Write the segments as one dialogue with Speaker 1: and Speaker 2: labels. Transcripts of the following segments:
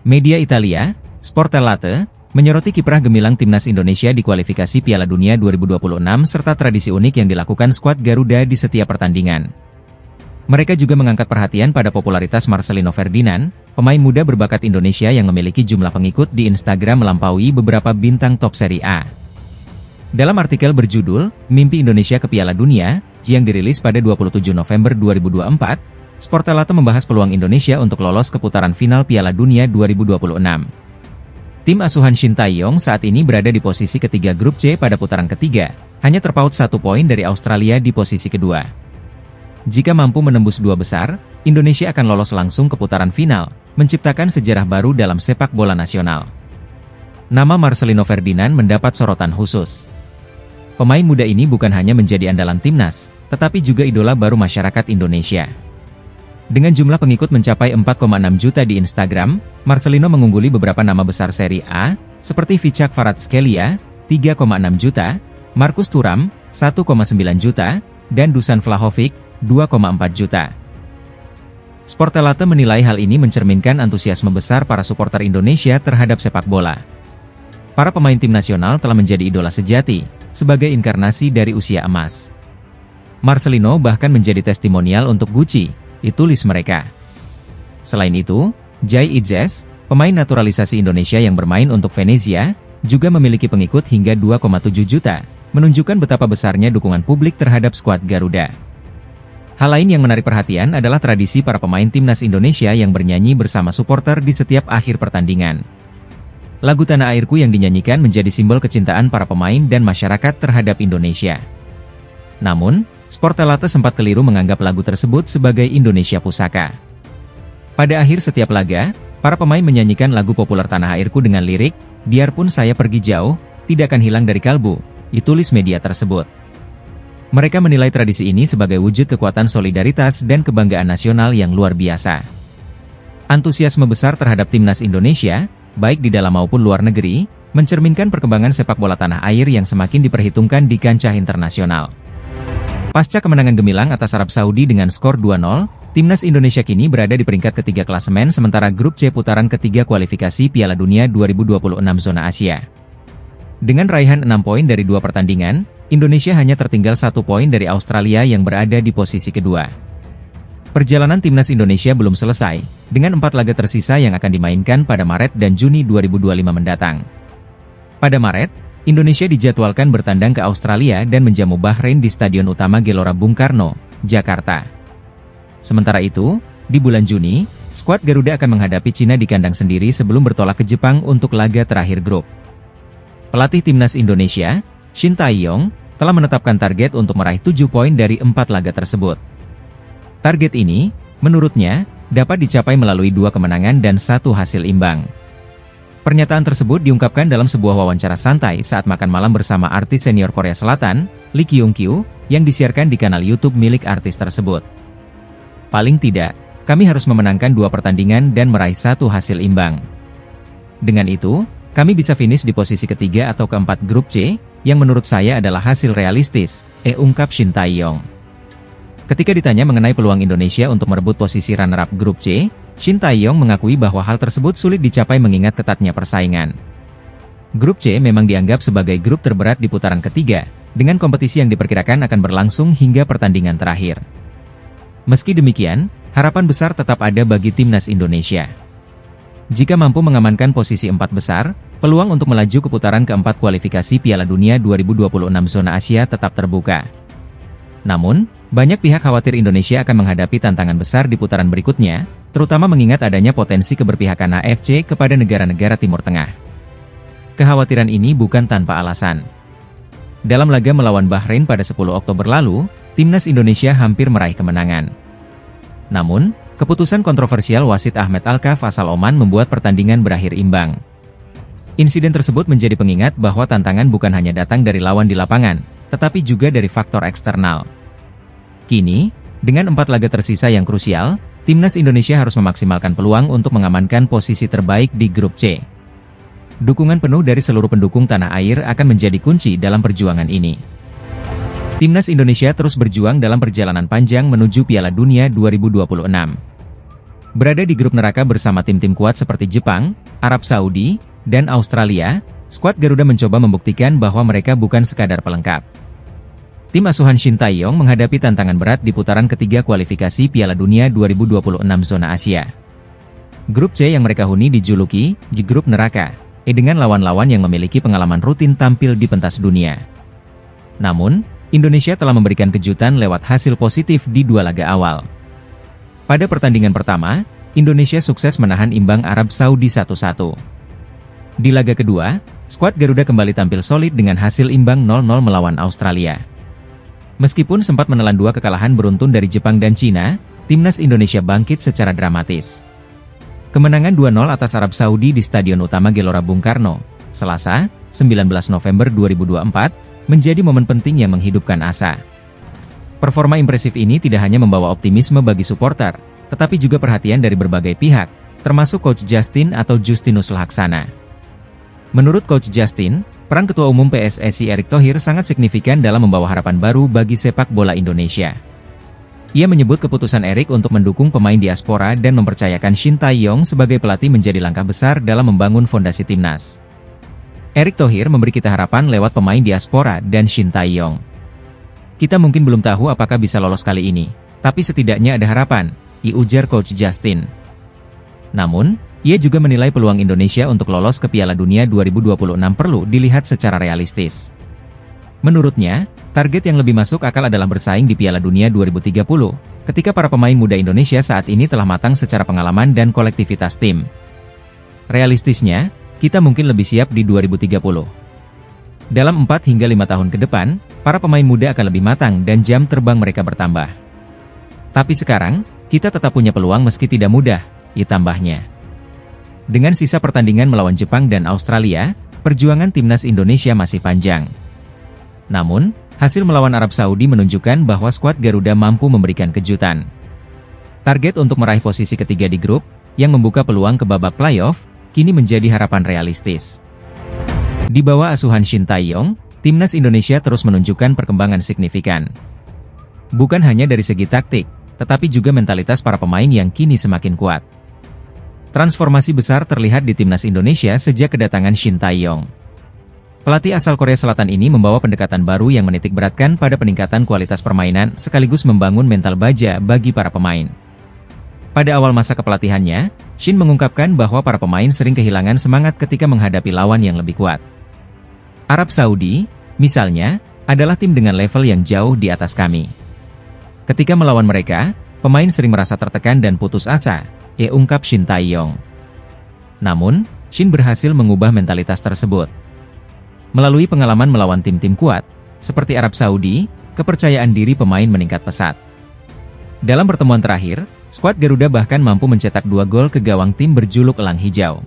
Speaker 1: Media Italia, Sportellate, menyoroti kiprah gemilang timnas Indonesia di kualifikasi Piala Dunia 2026 serta tradisi unik yang dilakukan skuad Garuda di setiap pertandingan. Mereka juga mengangkat perhatian pada popularitas Marcelino Ferdinand, pemain muda berbakat Indonesia yang memiliki jumlah pengikut di Instagram melampaui beberapa bintang top Serie A. Dalam artikel berjudul, Mimpi Indonesia ke Piala Dunia, yang dirilis pada 27 November 2024, Sportellate membahas peluang Indonesia untuk lolos ke putaran final Piala Dunia 2026. Tim asuhan Shin Tae-yong saat ini berada di posisi ketiga grup C pada putaran ketiga, hanya terpaut 1 poin dari Australia di posisi kedua. Jika mampu menembus 2 besar, Indonesia akan lolos langsung ke putaran final, menciptakan sejarah baru dalam sepak bola nasional. Nama Marcelino Ferdinand mendapat sorotan khusus. Pemain muda ini bukan hanya menjadi andalan timnas, tetapi juga idola baru masyarakat Indonesia. Dengan jumlah pengikut mencapai 4,6 juta di Instagram, Marcelino mengungguli beberapa nama besar Serie A, seperti Vichak Kvaratskhelia, 3,6 juta, Marcus Thuram, 1,9 juta, dan Dusan Vlahovic, 2,4 juta. Sportellate menilai hal ini mencerminkan antusiasme besar para supporter Indonesia terhadap sepak bola. Para pemain tim nasional telah menjadi idola sejati, sebagai inkarnasi dari usia emas. Marcelino bahkan menjadi testimonial untuk Gucci, ditulis mereka. Selain itu, Jai Idzes, pemain naturalisasi Indonesia yang bermain untuk Venezia, juga memiliki pengikut hingga 2,7 juta, menunjukkan betapa besarnya dukungan publik terhadap skuad Garuda. Hal lain yang menarik perhatian adalah tradisi para pemain timnas Indonesia yang bernyanyi bersama supporter di setiap akhir pertandingan. Lagu Tanah Airku yang dinyanyikan menjadi simbol kecintaan para pemain dan masyarakat terhadap Indonesia. Namun, Sportellate sempat keliru menganggap lagu tersebut sebagai Indonesia Pusaka. Pada akhir setiap laga, para pemain menyanyikan lagu populer Tanah Airku dengan lirik, "Biarpun saya pergi jauh, tidak akan hilang dari kalbu," ditulis media tersebut. Mereka menilai tradisi ini sebagai wujud kekuatan solidaritas dan kebanggaan nasional yang luar biasa. Antusiasme besar terhadap timnas Indonesia, baik di dalam maupun luar negeri, mencerminkan perkembangan sepak bola tanah air yang semakin diperhitungkan di kancah internasional. Pasca kemenangan gemilang atas Arab Saudi dengan skor 2-0, timnas Indonesia kini berada di peringkat ketiga klasemen sementara grup C putaran ketiga kualifikasi Piala Dunia 2026 zona Asia. Dengan raihan 6 poin dari 2 pertandingan, Indonesia hanya tertinggal 1 poin dari Australia yang berada di posisi kedua. Perjalanan timnas Indonesia belum selesai, dengan 4 laga tersisa yang akan dimainkan pada Maret dan Juni 2025 mendatang. Pada Maret, Indonesia dijadwalkan bertandang ke Australia dan menjamu Bahrain di Stadion Utama Gelora Bung Karno, Jakarta. Sementara itu, di bulan Juni, skuad Garuda akan menghadapi Cina di kandang sendiri sebelum bertolak ke Jepang untuk laga terakhir grup. Pelatih timnas Indonesia, Shin Tae-yong, telah menetapkan target untuk meraih 7 poin dari 4 laga tersebut. Target ini, menurutnya, dapat dicapai melalui 2 kemenangan dan 1 hasil imbang. Pernyataan tersebut diungkapkan dalam sebuah wawancara santai saat makan malam bersama artis senior Korea Selatan, Lee Kyung-kyu, yang disiarkan di kanal YouTube milik artis tersebut. Paling tidak, kami harus memenangkan 2 pertandingan dan meraih 1 hasil imbang. Dengan itu, kami bisa finish di posisi ketiga atau keempat grup C, yang menurut saya adalah hasil realistis, ungkap Shin Tae-yong. Ketika ditanya mengenai peluang Indonesia untuk merebut posisi runner-up grup C, Shin Tae-yong mengakui bahwa hal tersebut sulit dicapai mengingat ketatnya persaingan. Grup C memang dianggap sebagai grup terberat di putaran ketiga, dengan kompetisi yang diperkirakan akan berlangsung hingga pertandingan terakhir. Meski demikian, harapan besar tetap ada bagi timnas Indonesia. Jika mampu mengamankan posisi 4 besar, peluang untuk melaju ke putaran keempat kualifikasi Piala Dunia 2026 zona Asia tetap terbuka. Namun, banyak pihak khawatir Indonesia akan menghadapi tantangan besar di putaran berikutnya, terutama mengingat adanya potensi keberpihakan AFC kepada negara-negara Timur Tengah. Kekhawatiran ini bukan tanpa alasan. Dalam laga melawan Bahrain pada 10 Oktober lalu, timnas Indonesia hampir meraih kemenangan. Namun, keputusan kontroversial wasit Ahmed Alkaf asal Oman membuat pertandingan berakhir imbang. Insiden tersebut menjadi pengingat bahwa tantangan bukan hanya datang dari lawan di lapangan, tetapi juga dari faktor eksternal. Kini, dengan 4 laga tersisa yang krusial, timnas Indonesia harus memaksimalkan peluang untuk mengamankan posisi terbaik di grup C. Dukungan penuh dari seluruh pendukung tanah air akan menjadi kunci dalam perjuangan ini. Timnas Indonesia terus berjuang dalam perjalanan panjang menuju Piala Dunia 2026. Berada di grup neraka bersama tim-tim kuat seperti Jepang, Arab Saudi, dan Australia, skuad Garuda mencoba membuktikan bahwa mereka bukan sekadar pelengkap. Tim asuhan Shin Tae-yong menghadapi tantangan berat di putaran ketiga kualifikasi Piala Dunia 2026 zona Asia. Grup C yang mereka huni dijuluki J Grup Neraka, dengan lawan-lawan yang memiliki pengalaman rutin tampil di pentas dunia. Namun, Indonesia telah memberikan kejutan lewat hasil positif di dua laga awal. Pada pertandingan pertama, Indonesia sukses menahan imbang Arab Saudi 1-1. Di laga kedua, skuad Garuda kembali tampil solid dengan hasil imbang 0-0 melawan Australia. Meskipun sempat menelan dua kekalahan beruntun dari Jepang dan Cina, timnas Indonesia bangkit secara dramatis. Kemenangan 2-0 atas Arab Saudi di Stadion Utama Gelora Bung Karno, Selasa, 19 November 2024, menjadi momen penting yang menghidupkan asa. Performa impresif ini tidak hanya membawa optimisme bagi supporter, tetapi juga perhatian dari berbagai pihak, termasuk Coach Justin atau Justinus Laksana. Menurut Coach Justin, peran Ketua Umum PSSI Erick Thohir sangat signifikan dalam membawa harapan baru bagi sepak bola Indonesia. Ia menyebut keputusan Erick untuk mendukung pemain diaspora dan mempercayakan Shin Tae-yong sebagai pelatih menjadi langkah besar dalam membangun fondasi timnas. Erick Thohir memberi kita harapan lewat pemain diaspora dan Shin Tae-yong. Kita mungkin belum tahu apakah bisa lolos kali ini, tapi setidaknya ada harapan, ujar Coach Justin. Namun, ia juga menilai peluang Indonesia untuk lolos ke Piala Dunia 2026 perlu dilihat secara realistis. Menurutnya, target yang lebih masuk akal adalah bersaing di Piala Dunia 2030, ketika para pemain muda Indonesia saat ini telah matang secara pengalaman dan kolektivitas tim. Realistisnya, kita mungkin lebih siap di 2030. Dalam 4 hingga 5 tahun ke depan, para pemain muda akan lebih matang dan jam terbang mereka bertambah. Tapi sekarang, kita tetap punya peluang meski tidak mudah, tambahnya. Dengan sisa pertandingan melawan Jepang dan Australia, perjuangan timnas Indonesia masih panjang. Namun, hasil melawan Arab Saudi menunjukkan bahwa skuad Garuda mampu memberikan kejutan. Target untuk meraih posisi ketiga di grup, yang membuka peluang ke babak playoff, kini menjadi harapan realistis. Di bawah asuhan Shin Tae-yong, timnas Indonesia terus menunjukkan perkembangan signifikan. Bukan hanya dari segi taktik, tetapi juga mentalitas para pemain yang kini semakin kuat. Transformasi besar terlihat di timnas Indonesia sejak kedatangan Shin Tae-yong. Pelatih asal Korea Selatan ini membawa pendekatan baru yang menitik beratkan pada peningkatan kualitas permainan sekaligus membangun mental baja bagi para pemain. Pada awal masa kepelatihannya, Shin mengungkapkan bahwa para pemain sering kehilangan semangat ketika menghadapi lawan yang lebih kuat. Arab Saudi, misalnya, adalah tim dengan level yang jauh di atas kami. Ketika melawan mereka, pemain sering merasa tertekan dan putus asa, ungkap Shin Tae-yong. Namun, Shin berhasil mengubah mentalitas tersebut. Melalui pengalaman melawan tim-tim kuat, seperti Arab Saudi, kepercayaan diri pemain meningkat pesat. Dalam pertemuan terakhir, skuad Garuda bahkan mampu mencetak 2 gol ke gawang tim berjuluk Elang Hijau.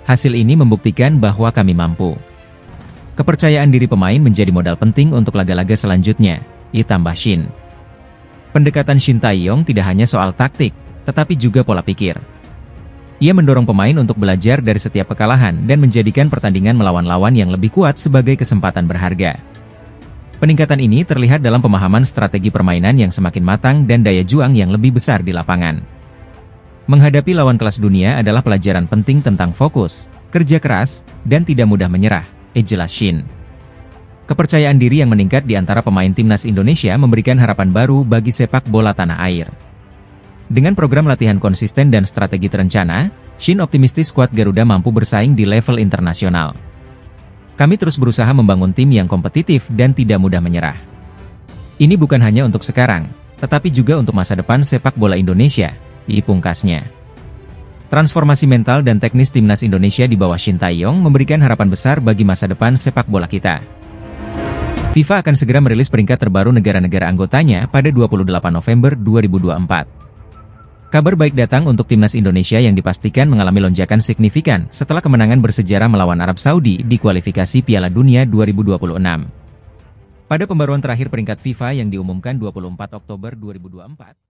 Speaker 1: Hasil ini membuktikan bahwa kami mampu. Kepercayaan diri pemain menjadi modal penting untuk laga-laga selanjutnya, tambah Shin. Pendekatan Shin Tae-yong tidak hanya soal taktik, tetapi juga pola pikir. Ia mendorong pemain untuk belajar dari setiap kekalahan dan menjadikan pertandingan melawan lawan yang lebih kuat sebagai kesempatan berharga. Peningkatan ini terlihat dalam pemahaman strategi permainan yang semakin matang dan daya juang yang lebih besar di lapangan. Menghadapi lawan kelas dunia adalah pelajaran penting tentang fokus, kerja keras, dan tidak mudah menyerah, jelas Shin. Kepercayaan diri yang meningkat di antara pemain timnas Indonesia memberikan harapan baru bagi sepak bola tanah air. Dengan program latihan konsisten dan strategi terencana, Shin optimistis skuad Garuda mampu bersaing di level internasional. Kami terus berusaha membangun tim yang kompetitif dan tidak mudah menyerah. Ini bukan hanya untuk sekarang, tetapi juga untuk masa depan sepak bola Indonesia, pungkasnya. Transformasi mental dan teknis timnas Indonesia di bawah Shin Tae-yong memberikan harapan besar bagi masa depan sepak bola kita. FIFA akan segera merilis peringkat terbaru negara-negara anggotanya pada 28 November 2024. Kabar baik datang untuk timnas Indonesia yang dipastikan mengalami lonjakan signifikan setelah kemenangan bersejarah melawan Arab Saudi di kualifikasi Piala Dunia 2026. Pada pembaruan terakhir peringkat FIFA yang diumumkan 24 Oktober 2024,